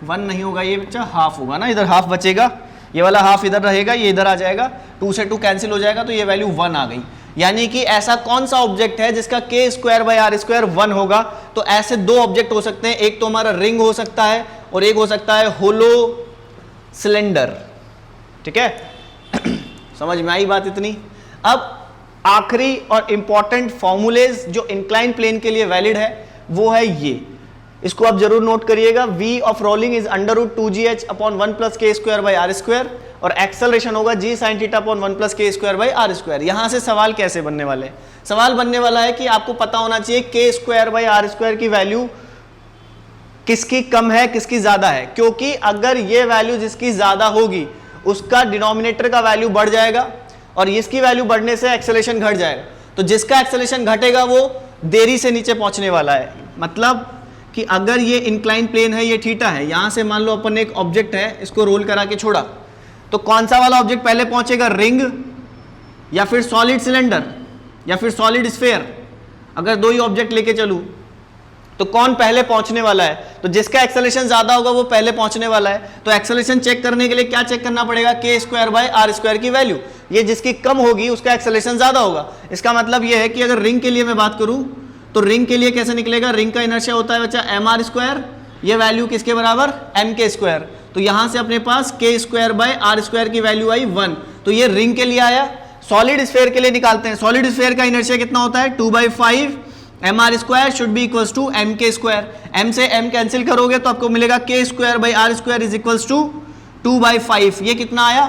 1 नहीं होगा ये बच्चा, हाफ होगा ना, इधर हाफ बचेगा, ये वाला हाफ इधर रहेगा, ये इधर आ जाएगा, 2 से 2 कैंसिल हो जाएगा, तो ये वैल्यू 1 आ गई। यानी कि ऐसा कौन सा ऑब्जेक्ट है जिसका के स्क्वायर बाय आर स्क्वायर 1 होगा। तो ऐसे 2 ऑब्जेक्ट हो सकते हैं, एक तो हमारा रिंग हो सकता है और एक हो सकता है होलो सिलेंडर, ठीक है। समझ में आई बात इतनी। अब आखिरी और इंपॉर्टेंट फॉर्मूलेज जो इंक्लाइन प्लेन के लिए वैलिड है वो है ये, इसको आप जरूर नोट करिएगा। v of rolling is √2gh upon 1 plus k square by r square, और एक्सेलरेशन होगा g sin theta upon 1 plus k square by r square. यहां से सवाल कैसे बनने वाले हैं, सवाल बनने वाला है कि आपको पता होना चाहिए के स्क्वायर बाई आर स्क्वायर की वैल्यू किसकी कम है किसकी ज्यादा है, क्योंकि अगर ये वैल्यू जिसकी ज्यादा होगी उसका डिनोमिनेटर का वैल्यू बढ़ जाएगा और इसकी वैल्यू बढ़ने से एक्सेलरेशन घट जाएगा। तो जिसका एक्सेलरेशन घटेगा वो देरी से नीचे पहुंचने वाला है, मतलब कि अगर ये इंक्लाइन प्लेन है, ये थीटा है, यहां से मान लो अपन ने एक ऑब्जेक्ट है, इसको रोल करा के छोड़ा, तो कौन सा वाला ऑब्जेक्ट पहले पहुंचेगा, रिंग या फिर सॉलिड सिलेंडर या फिर सॉलिड स्फीयर? अगर दो ही ऑब्जेक्ट लेके चलूं तो कौन पहले पहुंचने वाला है? तो जिसका एक्सेलरेशन ज्यादा होगा वो पहले पहुंचने वाला है। तो एक्सेलरेशन चेक करने के लिए क्या चेक करना पड़ेगा, के स्क्वायर बाय आर स्क्वायर की वैल्यू। ये जिसकी कम होगी उसका एक्सेलरेशन ज्यादा होगा। इसका मतलब ये है कि अगर रिंग के लिए मैं बात करूं तो रिंग के लिए कैसे निकलेगा, रिंग का इनर्शिया होता है बच्चा एम आर स्क्वायर, ये वैल्यू किसके बराबर, एम के स्क्वायर। तो यहां से अपने पास के स्क्वायर बाय आर स्क्वायर की वैल्यू आई 1। तो ये रिंग के लिए आया। सॉलिड स्फीयर के लिए निकालते हैं। सॉलिड स्फीयर का इनर्शिया कितना होता है, 2/5 m r square should be equals to m k square. M से एम कैंसिल करोगे तो आपको मिलेगा k square by r square is equals to 2/5। ये कितना आया,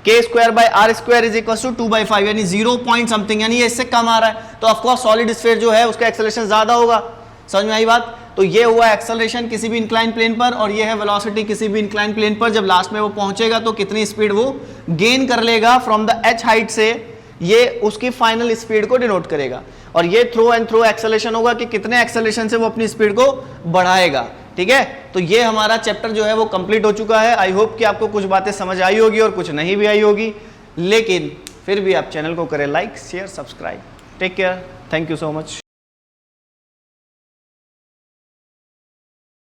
k square by r square is equals to 2/5, यानी 0 पॉइंट समथिंग, यानी ये इससे कम आ रहा है। तो ऑफकोर्स सॉलिड स्फीयर जो है उसका एक्सेलरेशन ज्यादा होगा। समझ में आई बात? तो ये हुआ एक्सेलरेशन किसी भी इंक्लाइन प्लेन पर, और ये है वेलोसिटी किसी भी इंक्लाइन प्लेन पर। जब लास्ट में वो पहुंचेगा तो कितनी स्पीड वो गेन कर लेगा फ्रॉम द एच हाइट से, ये उसकी फाइनल स्पीड को डिनोट करेगा। और ये थ्रो एंड थ्रो एक्सेलरेशन होगा कि कितने एक्सेलरेशन से वो अपनी स्पीड को बढ़ाएगा। ठीक है, तो ये हमारा चैप्टर जो है वो कंप्लीट हो चुका है। आई होप कि आपको कुछ बातें समझ आई होगी और कुछ नहीं भी आई होगी, लेकिन फिर भी आप चैनल को करें like, share, subscribe. Take care, thank you so much.